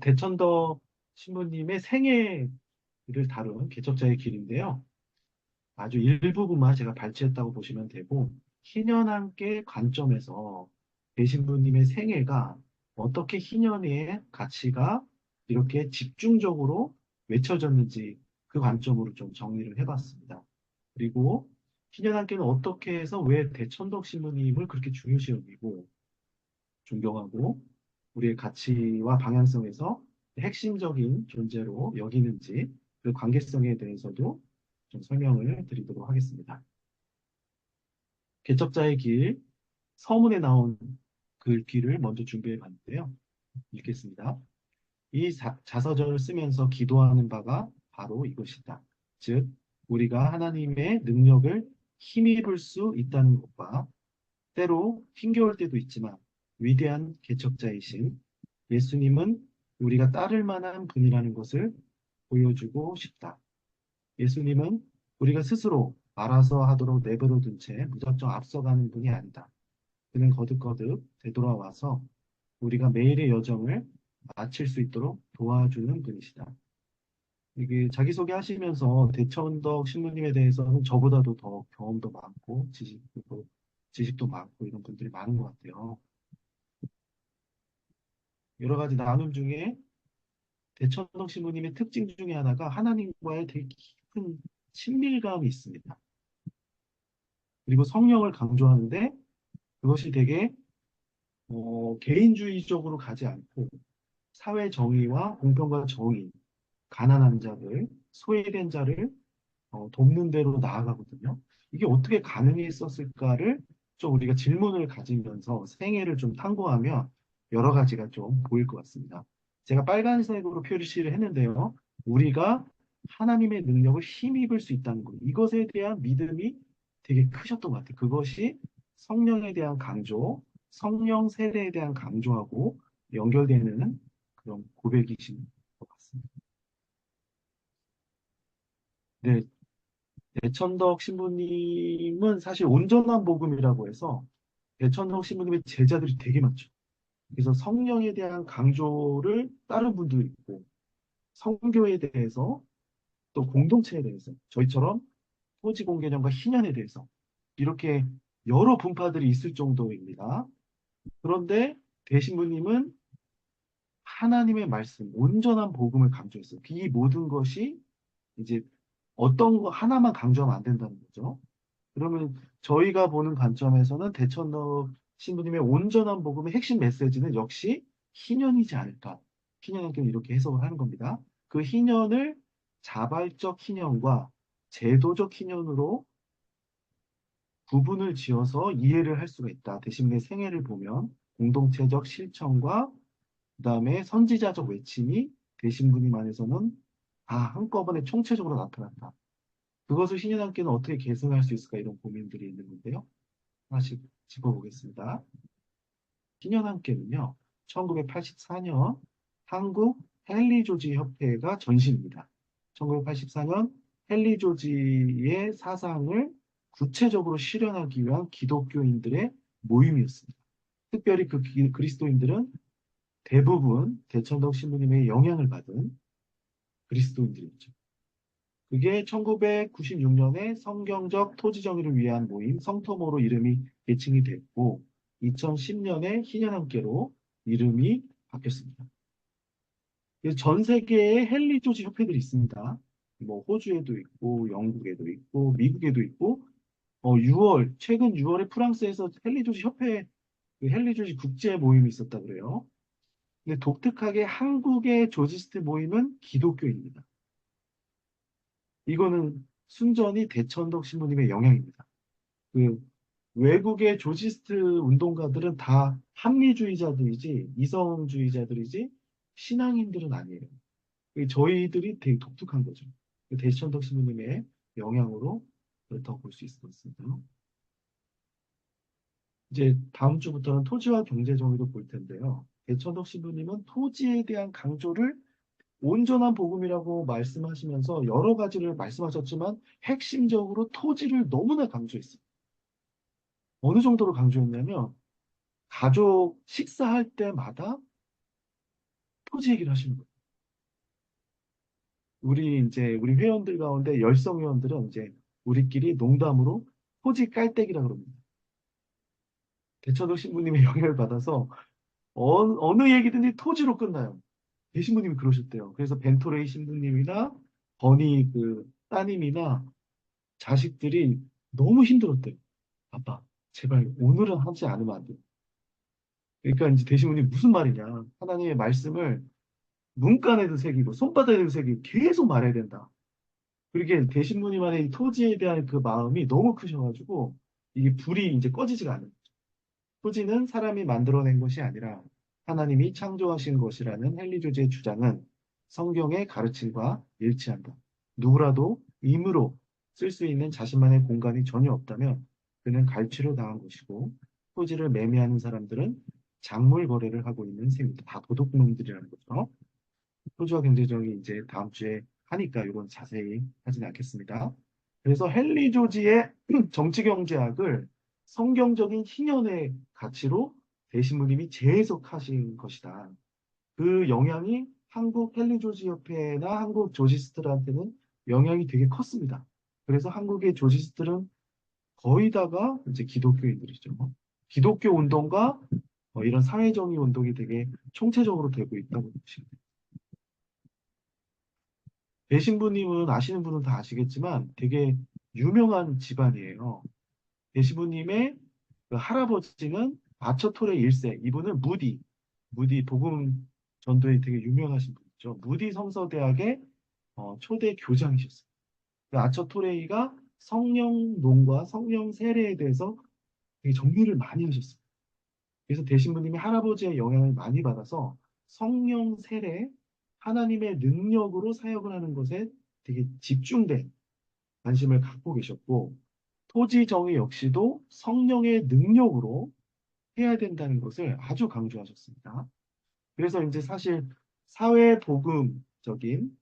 대천덕 신부님의 생애를 다룬 개척자의 길인데요. 아주 일부분만 제가 발췌했다고 보시면 되고, 희년함께 관점에서 대신부님의 생애가 어떻게 희년의 가치가 이렇게 집중적으로 외쳐졌는지 그 관점으로 좀 정리를 해봤습니다. 그리고 희년함께는 어떻게 해서 왜 대천덕 신부님을 그렇게 중요시 여기고 존경하고 우리의 가치와 방향성에서 핵심적인 존재로 여기는지 그 관계성에 대해서도 좀 설명을 드리도록 하겠습니다. 개척자의 길, 서문에 나온 글귀를 먼저 준비해 봤는데요. 읽겠습니다. 이 자서전을 쓰면서 기도하는 바가 바로 이것이다. 즉, 우리가 하나님의 능력을 힘입을 수 있다는 것과 때로 힘겨울 때도 있지만 위대한 개척자이신 예수님은 우리가 따를 만한 분이라는 것을 보여주고 싶다. 예수님은 우리가 스스로 알아서 하도록 내버려 둔 채 무작정 앞서가는 분이 아니다. 그는 거듭거듭 되돌아와서 우리가 매일의 여정을 마칠 수 있도록 도와주는 분이시다. 이게 자기소개 하시면서 대천덕 신부님에 대해서는 저보다도 더 경험도 많고 지식도 많고 이런 분들이 많은 것 같아요. 여러 가지 나눔 중에 대천동 신부님의 특징 중에 하나가 하나님과의 되게 깊은 친밀감이 있습니다. 그리고 성령을 강조하는데 그것이 되게 개인주의적으로 가지 않고 사회 정의와 공평과 정의, 가난한 자들, 소외된 자를 돕는 대로 나아가거든요. 이게 어떻게 가능했었을까를 좀 우리가 질문을 가지면서 생애를 좀 탐구하면 여러 가지가 좀 보일 것 같습니다. 제가 빨간색으로 표시를 했는데요. 우리가 하나님의 능력을 힘입을 수 있다는 것, 이것에 대한 믿음이 되게 크셨던 것 같아요. 그것이 성령에 대한 강조, 성령 세례에 대한 강조하고 연결되는 그런 고백이신 것 같습니다. 네, 대천덕 신부님은 사실 온전한 복음이라고 해서 대천덕 신부님의 제자들이 되게 많죠. 그래서 성령에 대한 강조를 다른 분도 있고 성교에 대해서 또 공동체에 대해서 저희처럼 토지 공개념과 희년에 대해서 이렇게 여러 분파들이 있을 정도입니다. 그런데 대신부님은 하나님의 말씀, 온전한 복음을 강조했어요. 이 모든 것이 이제 어떤 거 하나만 강조하면 안 된다는 거죠. 그러면 저희가 보는 관점에서는 대천덕 신부님의 온전한 복음의 핵심 메시지는 역시 희년이지 않을까. 희년학교는 이렇게 해석을 하는 겁니다. 그 희년을 자발적 희년과 제도적 희년으로 구분을 지어서 이해를 할 수가 있다. 대신 내 생애를 보면 공동체적 실천과 그다음에 선지자적 외침이 대신부님 안에서는 다 한꺼번에 총체적으로 나타난다. 그것을 신인함께는 어떻게 계승할 수 있을까 이런 고민들이 있는 건데요. 하나씩 짚어보겠습니다. 신년함께는요, 1984년 한국 헨리 조지 협회가 전신입니다. 1984년 헨리 조지의 사상을 구체적으로 실현하기 위한 기독교인들의 모임이었습니다. 특별히 그 그리스도인들은 대부분 대천덕 신부님의 영향을 받은 그리스도인들이었죠. 그게 1996년에 성경적 토지 정의를 위한 모임 성토모로 이름이 개칭이 됐고 2010년에 희년함께로 이름이 바뀌었습니다. 그래서 전 세계에 헨리 조지 협회들이 있습니다. 뭐 호주에도 있고 영국에도 있고 미국에도 있고 6월 최근 6월에 프랑스에서 헨리 조지 협회 그 헨리 조지 국제 모임이 있었다 그래요. 근데 독특하게 한국의 조지스트 모임은 기독교입니다. 이거는 순전히 대천덕 신부님의 영향입니다. 그 외국의 조지스트 운동가들은 다 합리주의자들이지 이성주의자들이지 신앙인들은 아니에요. 저희들이 되게 독특한 거죠. 대천덕 신부님의 영향으로 그렇다고 볼 수 있을 것 같습니다. 이제 다음 주부터는 토지와 경제 정의도 볼 텐데요. 대천덕 신부님은 토지에 대한 강조를 온전한 복음이라고 말씀하시면서 여러 가지를 말씀하셨지만 핵심적으로 토지를 너무나 강조했어요. 어느 정도로 강조했냐면 가족 식사할 때마다 토지 얘기를 하시는 거예요. 우리 회원들 가운데 열성 회원들은 이제 우리끼리 농담으로 토지 깔때기라 그럽니다. 대처덕 신부님의 영향을 받아서 어느 얘기든지 토지로 끝나요. 배 신부님이 그러셨대요. 그래서 벤토레이 신부님이나 버니 그 따님이나 자식들이 너무 힘들었대요. 아빠, 제발 오늘은 하지 않으면 안 돼. 그러니까 이제 대신부님 무슨 말이냐. 하나님의 말씀을 문간에도 새기고 손바닥에도 새기고 계속 말해야 된다. 그렇게 대신부님만의 이 토지에 대한 그 마음이 너무 크셔가지고 이게 불이 이제 꺼지지가 않아요. 토지는 사람이 만들어낸 것이 아니라 하나님이 창조하신 것이라는 헨리 조지의 주장은 성경의 가르침과 일치한다. 누구라도 임으로 쓸 수 있는 자신만의 공간이 전혀 없다면 그는 갈취로 당한 것이고 토지를 매매하는 사람들은 작물 거래를 하고 있는 셈이다. 다 도둑놈들이라는 거죠. 토지와 경제정의 이제 다음 주에 하니까 이건 자세히 하지는 않겠습니다. 그래서 헨리 조지의 정치경제학을 성경적인 희년의 가치로 대신부님이 재해석하신 것이다. 그 영향이 한국 헨리 조지 협회나 한국 조지스트들한테는 영향이 되게 컸습니다. 그래서 한국의 조지스트들은 거의 다가 이제 기독교인들이죠. 기독교 운동과 이런 사회정의 운동이 되게 총체적으로 되고 있다고 보시면 돼요. 배신부님은 아시는 분은 다 아시겠지만 되게 유명한 집안이에요. 배신부님의 그 할아버지는 아처토레 1세, 이분은 무디 복음 전도에 되게 유명하신 분이죠. 무디 성서대학의 초대 교장이셨어요. 그 아처토레이가 성령론과 성령 세례에 대해서 되게 정리를 많이 하셨어요. 그래서 대신부님이 할아버지의 영향을 많이 받아서 성령 세례, 하나님의 능력으로 사역을 하는 것에 되게 집중된 관심을 갖고 계셨고, 토지 정의 역시도 성령의 능력으로 해야 된다는 것을 아주 강조하셨습니다. 그래서 이제 사실 사회 복음적인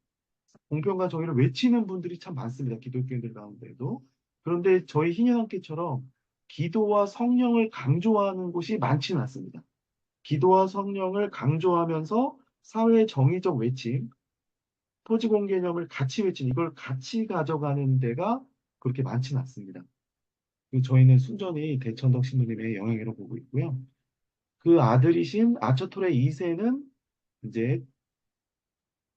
공평과 정의를 외치는 분들이 참 많습니다. 기독교인들 가운데도. 그런데 저희 희년함께처럼 기도와 성령을 강조하는 곳이 많지는 않습니다. 기도와 성령을 강조하면서 사회 정의적 외침, 토지공 개념을 같이 외친 이걸 같이 가져가는 데가 그렇게 많지는 않습니다. 저희는 순전히 대천덕 신부님의 영향이라고 보고 있고요. 그 아들이신 아처토레 2세는 이제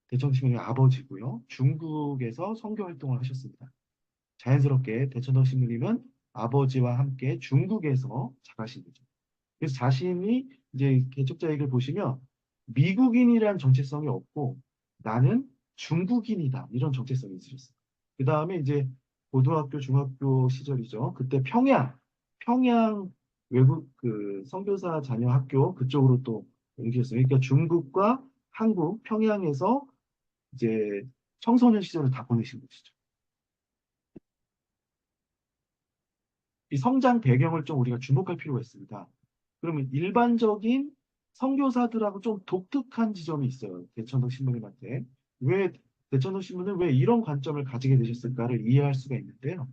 대천덕 신부님의 아버지고요. 중국에서 선교 활동을 하셨습니다. 자연스럽게 대천덕 신부님은 아버지와 함께 중국에서 자라신 거죠. 그래서 자신이 이제 개척자익을 보시면 미국인이란 정체성이 없고 나는 중국인이다 이런 정체성이 있으셨어요. 그 다음에 이제 고등학교, 중학교 시절이죠. 그때 평양 외국 그 선교사 자녀 학교 그쪽으로 또 옮기셨어요. 그러니까 중국과 한국, 평양에서 이제 청소년 시절을 다 보내신 것이죠. 이 성장 배경을 좀 우리가 주목할 필요가 있습니다. 그러면 일반적인 선교사들하고 좀 독특한 지점이 있어요. 대천동 신부님한테. 왜, 대천동 신부는 왜 이런 관점을 가지게 되셨을까를 이해할 수가 있는데요.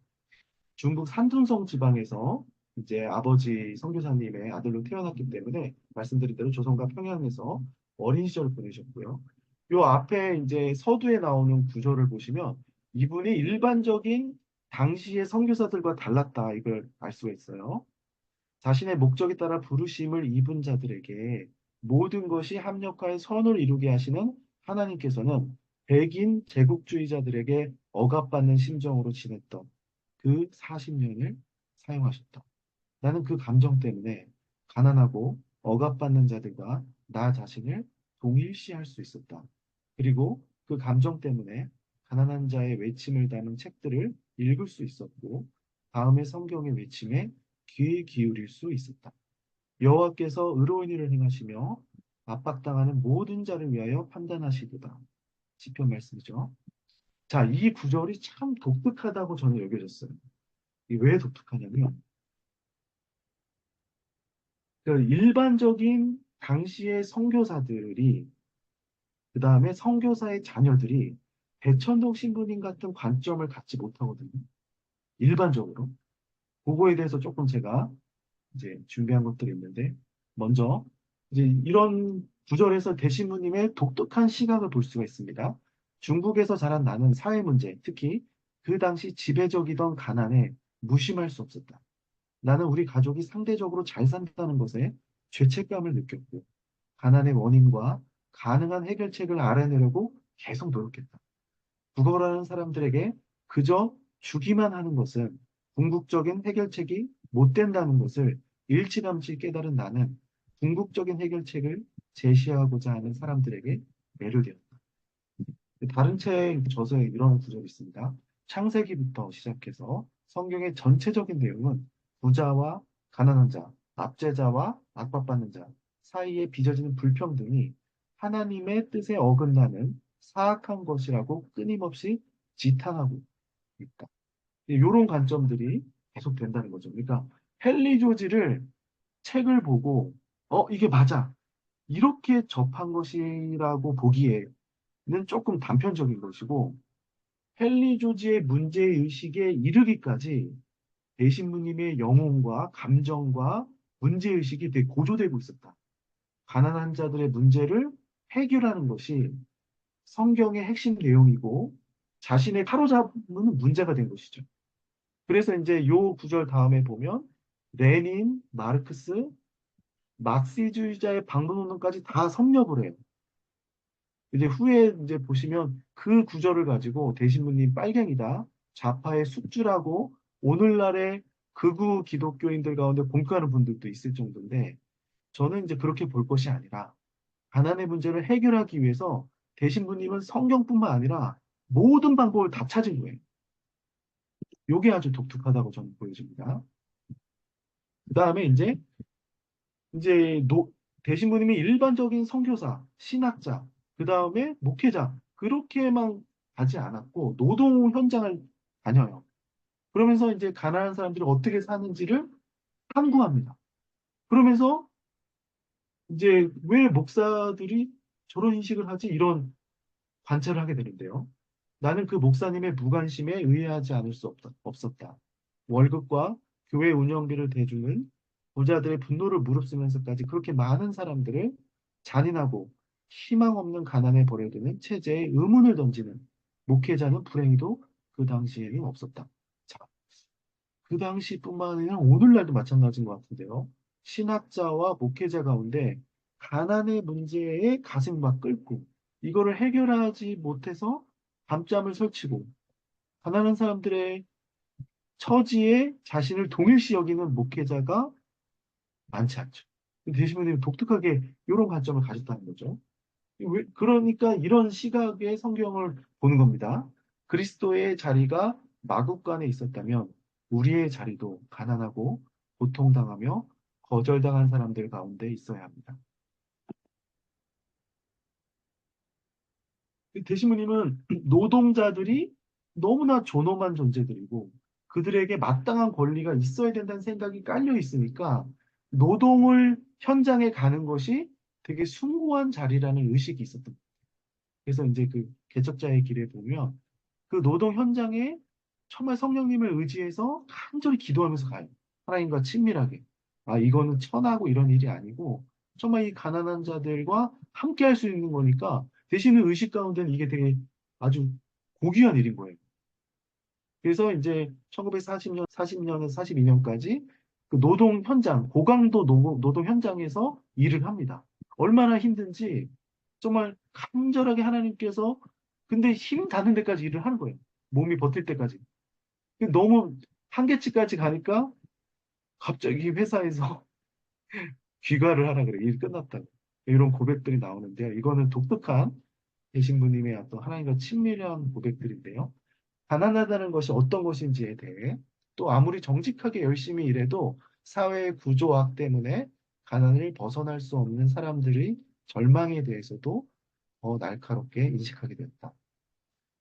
중국 산둥성 지방에서 이제 아버지 선교사님의 아들로 태어났기 때문에 말씀드린 대로 조선과 평양에서 어린 시절을 보내셨고요. 요 앞에 이제 서두에 나오는 구절을 보시면 이분이 일반적인 당시의 선교사들과 달랐다 이걸 알 수가 있어요. 자신의 목적에 따라 부르심을 입은 자들에게 모든 것이 합력하여 선을 이루게 하시는 하나님께서는 백인 제국주의자들에게 억압받는 심정으로 지냈던 그 40년을 사용하셨다. 나는 그 감정 때문에 가난하고 억압받는 자들과 나 자신을 동일시할 수 있었다. 그리고 그 감정 때문에 가난한 자의 외침을 담은 책들을 읽을 수 있었고 다음의 성경의 외침에 귀에 기울일 수 있었다. 여호와께서 의로운 일을 행하시며 압박당하는 모든 자를 위하여 판단하시도다. 시편 말씀이죠. 자, 이 구절이 참 독특하다고 저는 여겨졌어요. 이게 왜 독특하냐면 그 일반적인 당시의 선교사들이 그 다음에 선교사의 자녀들이 대천동 신부님 같은 관점을 갖지 못하거든요. 일반적으로. 그거에 대해서 조금 제가 이제 준비한 것들이 있는데, 먼저, 이제 이런 구절에서 대신부님의 독특한 시각을 볼 수가 있습니다. 중국에서 자란 나는 사회 문제, 특히 그 당시 지배적이던 가난에 무심할 수 없었다. 나는 우리 가족이 상대적으로 잘 산다는 것에 죄책감을 느꼈고, 가난의 원인과 가능한 해결책을 알아내려고 계속 노력했다. 국어라는 사람들에게 그저 주기만 하는 것은 궁극적인 해결책이 못 된다는 것을 일찌감치 깨달은 나는 궁극적인 해결책을 제시하고자 하는 사람들에게 매료되었다. 다른 책 저서에 이런 구절이 있습니다. 창세기부터 시작해서 성경의 전체적인 내용은 부자와 가난한 자, 압제자와 압박받는 자 사이에 빚어지는 불평등이 하나님의 뜻에 어긋나는 사악한 것이라고 끊임없이 지탄하고 있다. 이런 관점들이 계속 된다는 거죠. 그러니까 헨리 조지를 책을 보고 이게 맞아. 이렇게 접한 것이라고 보기에는 조금 단편적인 것이고 헨리 조지의 문제의식에 이르기까지 대신부님의 영혼과 감정과 문제의식이 되게 고조되고 있었다. 가난한 자들의 문제를 해결하는 것이 성경의 핵심 내용이고 자신의 사로잡는 문제가 된 것이죠. 그래서 이제 요 구절 다음에 보면 레닌, 마르크스, 막시주의자의 방문론까지 다 섭렵을 해요. 이제 후에 이제 보시면 그 구절을 가지고 대신부님 빨갱이다, 좌파의 숙주라고 오늘날의 극우 기독교인들 가운데 공격하는 분들도 있을 정도인데 저는 이제 그렇게 볼 것이 아니라 가난의 문제를 해결하기 위해서 대신부님은 성경뿐만 아니라 모든 방법을 다 찾은 거예요. 요게 아주 독특하다고 저는 보여집니다. 그 다음에 이제 대신부님이 일반적인 선교사, 신학자, 그 다음에 목회자 그렇게만 가지 않았고 노동 현장을 다녀요. 그러면서 이제 가난한 사람들이 어떻게 사는지를 탐구합니다. 그러면서 이제 왜 목사들이 저런 인식을 하지? 이런 관찰을 하게 되는데요. 나는 그 목사님의 무관심에 의해하지 않을 수 없었다. 월급과 교회 운영비를 대주는 부자들의 분노를 무릅쓰면서까지 그렇게 많은 사람들을 잔인하고 희망 없는 가난에 버려두는 체제에 의문을 던지는 목회자는 불행히도 그 당시에는 없었다. 자, 그 당시뿐만 아니라 오늘날도 마찬가지인 것 같은데요. 신학자와 목회자 가운데 가난의 문제에 가슴 막 끓고 이거를 해결하지 못해서 밤잠을 설치고 가난한 사람들의 처지에 자신을 동일시 여기는 목회자가 많지 않죠. 대신에 독특하게 이런 관점을 가졌다는 거죠. 그러니까 이런 시각의 성경을 보는 겁니다. 그리스도의 자리가 마국간에 있었다면 우리의 자리도 가난하고 고통당하며 거절당한 사람들 가운데 있어야 합니다. 대신무님은 노동자들이 너무나 존엄한 존재들이고 그들에게 마땅한 권리가 있어야 된다는 생각이 깔려 있으니까 노동을 현장에 가는 것이 되게 숭고한 자리라는 의식이 있었던 거예요. 그래서 이제 그 개척자의 길에 보면 그 노동 현장에 정말 성령님을 의지해서 간절히 기도하면서 가요. 하나님과 친밀하게. 아, 이거는 천하고 이런 일이 아니고 정말 이 가난한 자들과 함께 할 수 있는 거니까 대신에 의식 가운데는 이게 되게 아주 고귀한 일인 거예요. 그래서 이제 1940년, 40년에서 42년까지 그 노동 현장, 고강도 노동 현장에서 일을 합니다. 얼마나 힘든지 정말 간절하게 하나님께서 근데 힘 닿는 데까지 일을 하는 거예요. 몸이 버틸 때까지. 너무 한계치까지 가니까 갑자기 회사에서 귀가를 하라 그래. 일 끝났다고. 이런 고백들이 나오는데요. 이거는 독특한 대신부님의 어떤 하나님과 친밀한 고백들인데요. 가난하다는 것이 어떤 것인지에 대해 또 아무리 정직하게 열심히 일해도 사회의 구조악 때문에 가난을 벗어날 수 없는 사람들의 절망에 대해서도 더 날카롭게 인식하게 되었다.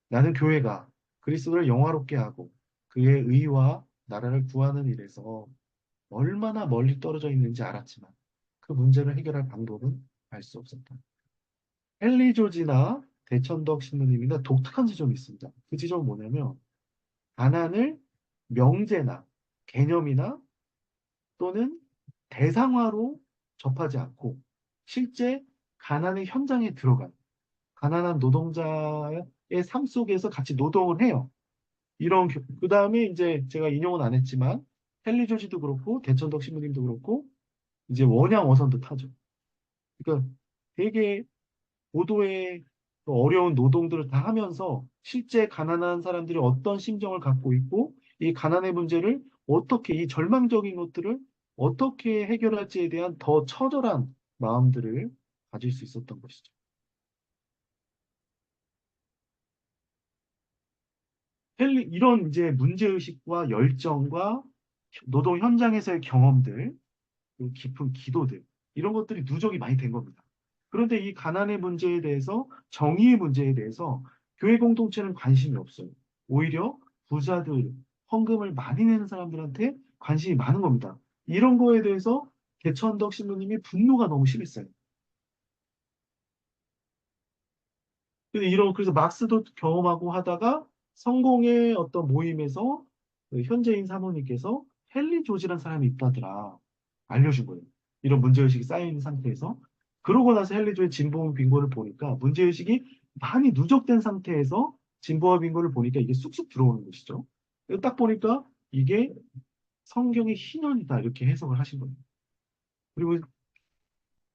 나는 교회가 그리스도를 영화롭게 하고 그의 의와 나라를 구하는 일에서 얼마나 멀리 떨어져 있는지 알았지만 그 문제를 해결할 방법은 알 수 없었다. 헨리 조지나 대천덕 신부님이나 독특한 지점이 있습니다. 그 지점은 뭐냐면 가난을 명제나 개념이나 또는 대상화로 접하지 않고 실제 가난의 현장에 들어가요. 가난한 노동자의 삶 속에서 같이 노동을 해요. 그 다음에 이제 제가 인용은 안 했지만, 헨리 조지도 그렇고, 대천덕 신부님도 그렇고, 이제 원양 어선도 타죠. 그러니까 되게 고도의 그 어려운 노동들을 다 하면서 실제 가난한 사람들이 어떤 심정을 갖고 있고, 이 가난의 문제를 어떻게, 이 절망적인 것들을 어떻게 해결할지에 대한 더 처절한 마음들을 가질 수 있었던 것이죠. 이런 이제 문제의식과 열정과 노동 현장에서의 경험들, 그 깊은 기도들, 이런 것들이 누적이 많이 된 겁니다. 그런데 이 가난의 문제에 대해서, 정의의 문제에 대해서 교회 공동체는 관심이 없어요. 오히려 부자들, 헌금을 많이 내는 사람들한테 관심이 많은 겁니다. 이런 거에 대해서 개천덕 신부님이 분노가 너무 심했어요. 그래서 막스도 경험하고 하다가 성공의 어떤 모임에서 그 현재인 사모님께서 헨리 조지라는 사람이 있다더라. 알려준 거예요. 이런 문제의식이 쌓여있는 상태에서. 그러고 나서 헨리 조의 진보와 빈곤을 보니까 문제의식이 많이 누적된 상태에서 진보와 빈곤을 보니까 이게 쑥쑥 들어오는 것이죠. 딱 보니까 이게 성경의 희년이다. 이렇게 해석을 하신 거예요. 그리고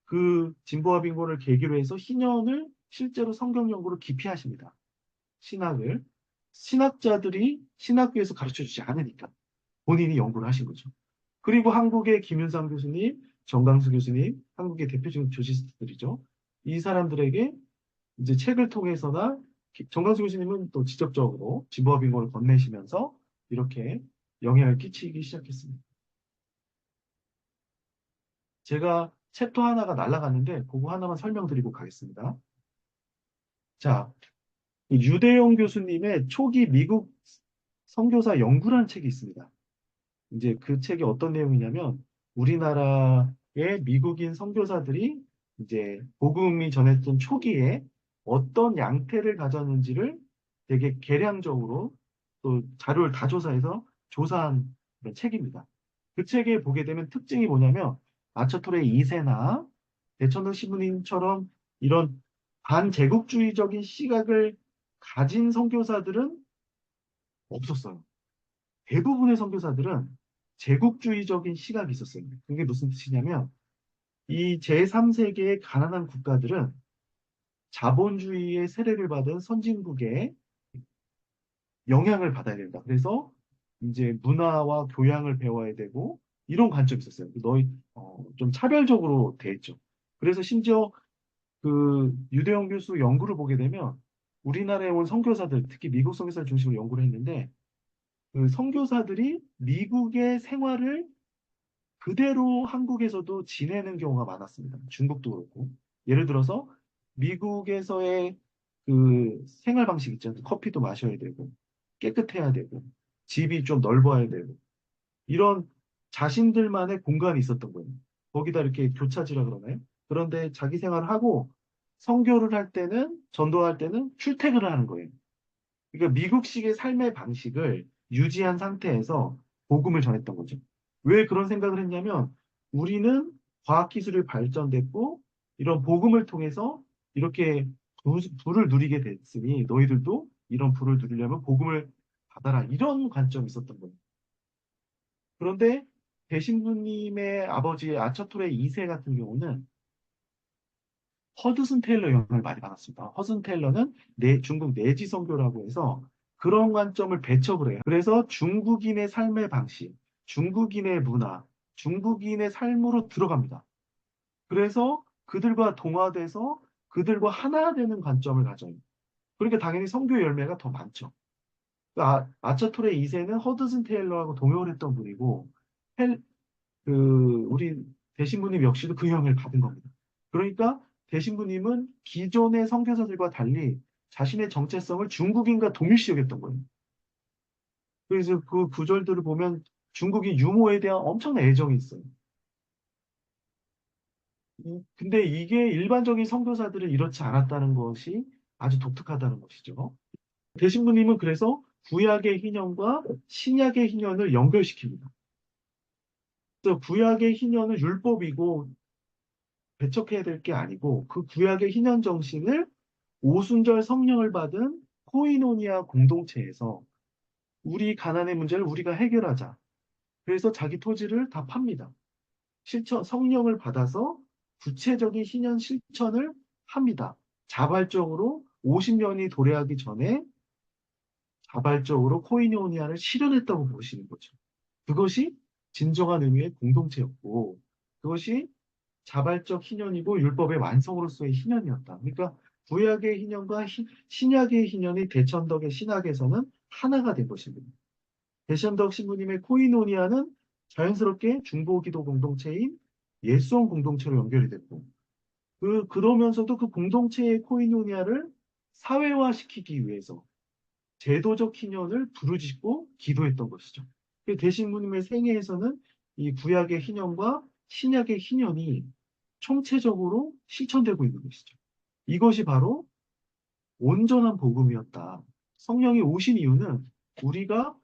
그 진보와 빈곤을 계기로 해서 희년을 실제로 성경 연구를 깊이 하십니다. 신학을. 신학자들이 신학교에서 가르쳐 주지 않으니까 본인이 연구를 하신 거죠. 그리고 한국의 김윤상 교수님, 정강수 교수님, 한국의 대표적인 조지스트들이죠. 이 사람들에게 이제 책을 통해서나 정강수 교수님은 또 직접적으로 진보와 빈곤을 건네시면서 이렇게 영향을 끼치기 시작했습니다. 제가 챕터 하나가 날아갔는데 그거 하나만 설명드리고 가겠습니다. 자, 유대용 교수님의 초기 미국 선교사 연구라는 책이 있습니다. 이제 그 책이 어떤 내용이냐면 우리나라의 미국인 선교사들이 이제 복음이 전했던 초기에 어떤 양태를 가졌는지를 되게 계량적으로 또 자료를 다 조사해서 조사한 그런 책입니다. 그 책에 보게 되면 특징이 뭐냐면 아처토레 2세나 대천동 신부님처럼 이런 반제국주의적인 시각을 가진 선교사들은 없었어요. 대부분의 선교사들은 제국주의적인 시각이 있었어요. 그게 무슨 뜻이냐면 이 제3세계의 가난한 국가들은 자본주의의 세례를 받은 선진국의 영향을 받아야 된다. 그래서 이제 문화와 교양을 배워야 되고 이런 관점이 있었어요. 좀 차별적으로 돼 있죠. 그래서 심지어 그 유대영 교수 연구를 보게 되면 우리나라에 온 선교사들, 특히 미국 선교사를 중심으로 연구를 했는데 그 선교사들이 미국의 생활을 그대로 한국에서도 지내는 경우가 많았습니다. 중국도 그렇고. 예를 들어서 미국에서의 그 생활 방식 있잖아요. 커피도 마셔야 되고, 깨끗해야 되고, 집이 좀 넓어야 되고, 이런 자신들만의 공간이 있었던 거예요. 거기다 이렇게 교차지라 그러나요? 그런데 자기 생활을 하고 선교를 할 때는, 전도할 때는 출퇴근을 하는 거예요. 그러니까 미국식의 삶의 방식을 유지한 상태에서 복음을 전했던 거죠. 왜 그런 생각을 했냐면 우리는 과학기술이 발전됐고 이런 복음을 통해서 이렇게 부를 누리게 됐으니 너희들도 이런 부를 누리려면 복음을 받아라. 이런 관점이 있었던 거예요. 그런데 대신부님의 아버지 아처토레 2세 같은 경우는 허드슨 테일러 영향을 많이 받았습니다. 허드슨 테일러는 중국 내지 선교라고 해서 그런 관점을 배척을 해요. 그래서 중국인의 삶의 방식, 중국인의 문화, 중국인의 삶으로 들어갑니다. 그래서 그들과 동화돼서 그들과 하나 되는 관점을 가져요. 그러니까 당연히 선교 열매가 더 많죠. 아처토레 2세는 허드슨 테일러하고 동역을 했던 분이고 우리 대신부님 역시도 그 영향을 받은 겁니다. 그러니까 대신부님은 기존의 선교사들과 달리 자신의 정체성을 중국인과 동일시 여겼던 거예요. 그래서 그 구절들을 보면 중국인 유모에 대한 엄청난 애정이 있어요. 근데 이게 일반적인 선교사들은 이렇지 않았다는 것이 아주 독특하다는 것이죠. 대신부님은 그래서 구약의 희년과 신약의 희년을 연결시킵니다. 그래서 구약의 희년은 율법이고 배척해야 될 게 아니고 그 구약의 희년 정신을 오순절 성령을 받은 코이노니아 공동체에서 우리 가난의 문제를 우리가 해결하자. 그래서 자기 토지를 다 팝니다. 성령을 받아서 구체적인 신년 실천을 합니다. 자발적으로 50년이 도래하기 전에 자발적으로 코이노니아를 실현했다고 보시는 거죠. 그것이 진정한 의미의 공동체였고, 그것이 자발적 희년이고 율법의 완성으로서의 희년이었다. 그러니까 구약의 희년과 신약의 희년이 대천덕의 신학에서는 하나가 된 것입니다. 대천덕 신부님의 코이노니아는 자연스럽게 중보기도 공동체인 예수원 공동체로 연결이 됐고, 그러면서도 그 공동체의 코이노니아를 사회화시키기 위해서 제도적 희년을 부르짖고 기도했던 것이죠. 대신부님의 생애에서는 이 구약의 희년과 신약의 희년이 총체적으로 실천되고 있는 것이죠. 이것이 바로 온전한 복음이었다. 성령이 오신 이유는 우리가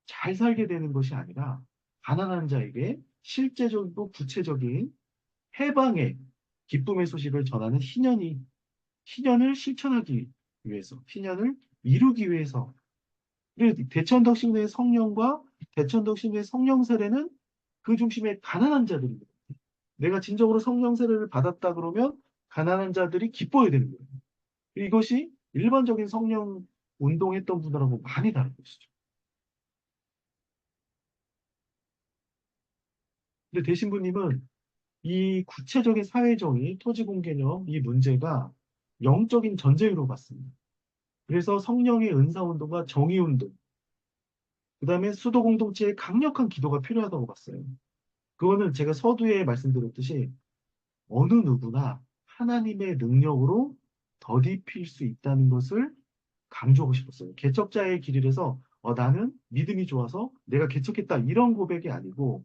잘 살게 되는 것이 아니라 가난한 자에게 실제적이고 구체적인 해방의 기쁨의 소식을 전하는 희년을 실천하기 위해서, 희년을 이루기 위해서. 대천덕 신부의 성령과 대천덕 신부의 성령 세례는 그 중심에 가난한 자들입니다. 내가 진정으로 성령 세례를 받았다 그러면 가난한 자들이 기뻐야 되는 거예요. 이것이 일반적인 성령 운동했던 분들하고 많이 다른 것이죠. 근데 대신부님은 이 구체적인 사회정의, 토지공개념, 이 문제가 영적인 전쟁으로 봤습니다. 그래서 성령의 은사운동과 정의운동, 그 다음에 수도공동체의 강력한 기도가 필요하다고 봤어요. 그거는 제가 서두에 말씀드렸듯이 어느 누구나 하나님의 능력으로 더디필 수 있다는 것을 강조하고 싶었어요. 개척자의 길이라서 나는 믿음이 좋아서 내가 개척했다 이런 고백이 아니고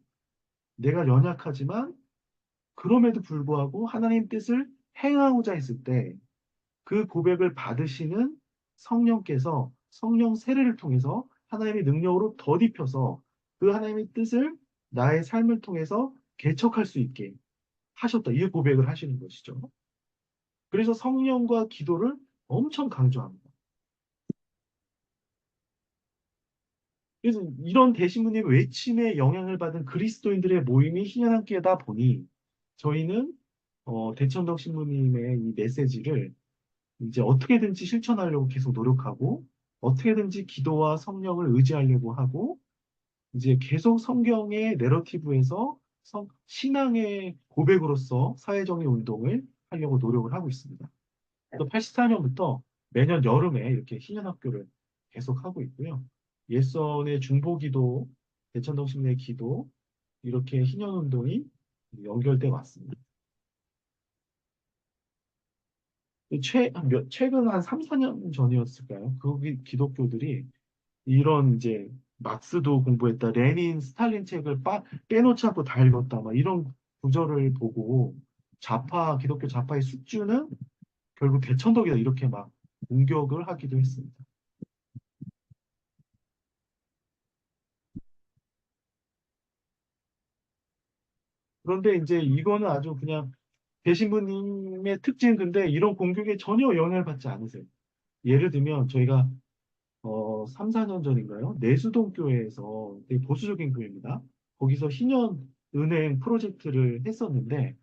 내가 연약하지만 그럼에도 불구하고 하나님 뜻을 행하고자 했을 때 그 고백을 받으시는 성령께서 성령 세례를 통해서 하나님의 능력으로 더딥혀서 그 하나님의 뜻을 나의 삶을 통해서 개척할 수 있게 하셨다. 이 고백을 하시는 것이죠. 그래서 성령과 기도를 엄청 강조합니다. 그래서 이런 대신부님 외침에 영향을 받은 그리스도인들의 모임이 희년함께다 보니 저희는 대천덕 신부님의 이 메시지를 이제 어떻게든지 실천하려고 계속 노력하고 어떻게든지 기도와 성령을 의지하려고 하고 이제 계속 성경의 내러티브에서 신앙의 고백으로서 사회정의 운동을 하려고 노력을 하고 있습니다. 또 84년부터 매년 여름에 이렇게 희년학교를 계속 하고 있고요. 예선의 중보기도, 대천동 신례 기도 이렇게 희년운동이 연결돼 왔습니다. 최근 한 3, 4년 전이었을까요? 거기 기독교들이 이런 이제 막스도 공부했다, 레닌, 스탈린 책을 빼놓지 않고 다 읽었다, 막 이런 구절을 보고 기독교 좌파의 숙주는 결국 대천덕이다 이렇게 막 공격을 하기도 했습니다. 그런데 이제 이거는 아주 그냥 배신부님의 특징 근데 이런 공격에 전혀 영향을 받지 않으세요. 예를 들면 저희가 3, 4년 전인가요? 내수동 교회에서 되게 보수적인 교회입니다. 거기서 희년 은행 프로젝트를 했었는데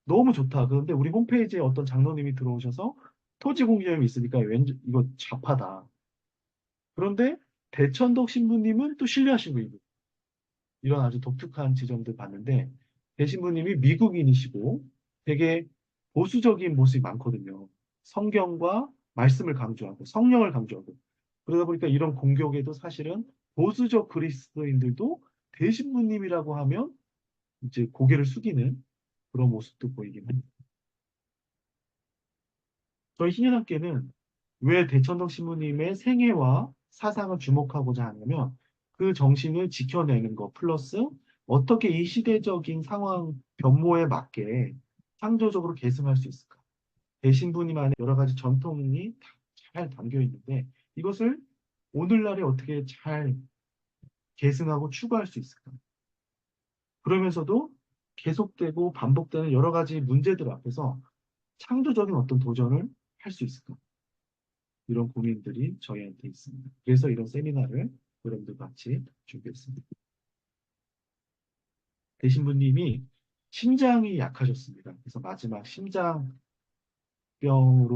너무 좋다. 그런데 우리 홈페이지에 어떤 장로님이 들어오셔서 토지 공개념이 있으니까 왠지 이거 좌파다. 그런데 대천덕 신부님은 또 신뢰하시고 있고 이런 아주 독특한 지점들 봤는데 대신부님이 미국인이시고 되게 보수적인 모습이 많거든요. 성경과 말씀을 강조하고 성령을 강조하고 그러다 보니까 이런 공격에도 사실은 보수적 그리스도인들도 대신부님이라고 하면 이제 고개를 숙이는 그런 모습도 보이긴 합니다. 저희 신현학계는 왜 대천덕 신부님의 생애와 사상을 주목하고자 하냐면 그 정신을 지켜내는 것 플러스 어떻게 이 시대적인 상황 변모에 맞게 창조적으로 계승할 수 있을까? 대신부님 안에 여러 가지 전통이 잘 담겨 있는데 이것을 오늘날에 어떻게 잘 계승하고 추구할 수 있을까? 그러면서도 계속되고 반복되는 여러 가지 문제들 앞에서 창조적인 어떤 도전을 할 수 있을까? 이런 고민들이 저희한테 있습니다. 그래서 이런 세미나를 여러분들 같이 준비했습니다. 되신 분님이 심장이 약하셨습니다. 그래서 마지막 심장병으로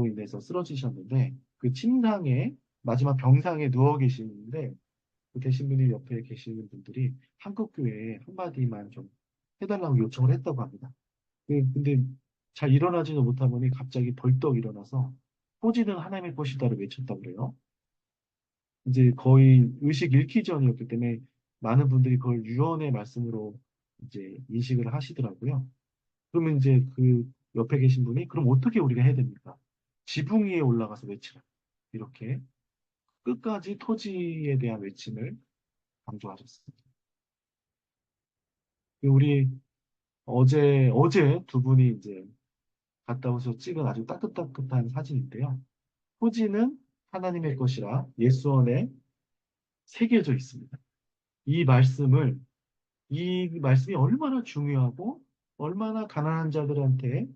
인해서 쓰러지셨는데 그 침상에 마지막 병상에 누워 계시는데 그 되신 분이 옆에 계시는 분들이 한국교회에 한마디만 좀 해달라고 요청을 했다고 합니다. 근데 잘 일어나지도 못하 보니 갑자기 벌떡 일어나서 토지는 하나님의 것이다를 외쳤다고 그래요. 이제 거의 의식 잃기 전이었기 때문에 많은 분들이 그걸 유언의 말씀으로 이제 인식을 하시더라고요. 그러면 이제 그 옆에 계신 분이 그럼 어떻게 우리가 해야 됩니까? 지붕 위에 올라가서 외치라. 이렇게 끝까지 토지에 대한 외침을 강조하셨습니다. 우리 어제 두 분이 이제 갔다 오셔서 찍은 아주 따뜻따뜻한 사진인데요. 토지는 하나님의 것이라 예수원에 새겨져 있습니다. 이 말씀을 이 말씀이 얼마나 중요하고 얼마나 가난한 자들한테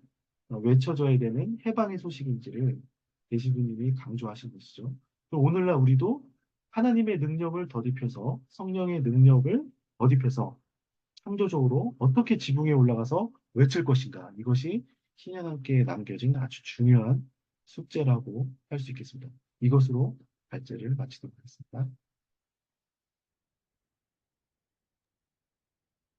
외쳐져야 되는 해방의 소식인지를 계시부님이 강조하신 것이죠. 그럼 오늘날 우리도 하나님의 능력을 더입혀서 성령의 능력을 더입혀서 창조적으로 어떻게 지붕에 올라가서 외칠 것인가. 이것이 신약 함께 남겨진 아주 중요한 숙제라고 할 수 있겠습니다. 이것으로 발제를 마치도록 하겠습니다.